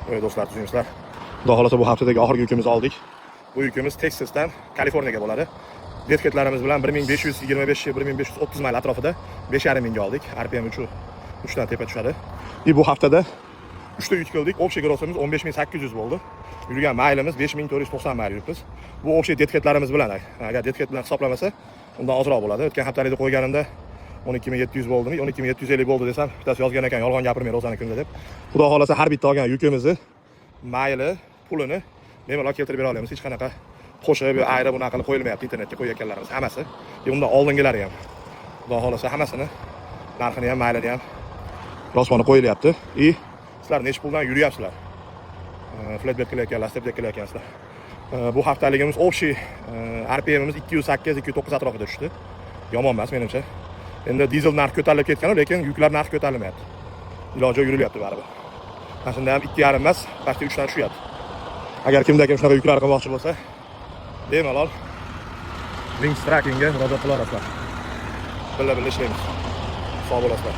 Do'stlar, tuzingizlar. Xudo xolasa bu haftadagi oxirgi yukimizni oldik. Bu yukimiz Texasdan Kaliforniyaga bo'ladi. Detketlarimiz bilan 1525-1530 mayl atrofida 5,5 mingga oldik. RPM 3 dan tepa tushadi. Bu haftada 3 ta yuk qildik. Общий grossimiz 15800 bo'ldi. Yurgan maylimiz 5490 mayl yuribmiz. Bu общий detketlarimiz bilan. Agar detket bilan hisoblamasa, undan ozroq bo'ladi. O'tgan haftalikda qo'yganimda 12700 bo'ldimi? 12750 bo'ldi desam, bittasi yozgan ekan, yolg'on gapirmay Rozani kunda deb. Xudo xolasa har bitta olgan yukimizni mayli, pulini bemalol keltirib bera olamiz. Hech qanaqa qo'shib, ayri bunaqa qilib qo'yilmayapti internetga qo'yayotganlarimiz hammasi. Undan oldingilari ham. Xudo xolasa hammasini narxini ham, maylini ham rosmoni qo'yilyapti. Sizlar nech puldan yuryapsizlar? Flatbed qilayotganlar, stepdek qilayotgansizlar. Bu haftaligimiz общий RPMimiz 208-209 atrofida tushdi. Yomon emas menimcha. Endi dizel narxi ko'tarilib ketgan, lekin yuklar narxi ko'tarilmayapti. Iloji yurilyapti baribir. Mana shunda ham 2,5 emas, faqat 3 dan tushyapti. Agar kimda ham shunaqa yuklar qilmoqchi bo'lsa, bemalol Wings Trackingga murojaat qilasizlar. Billa ishlaymiz. Sog' bo'lasizlar.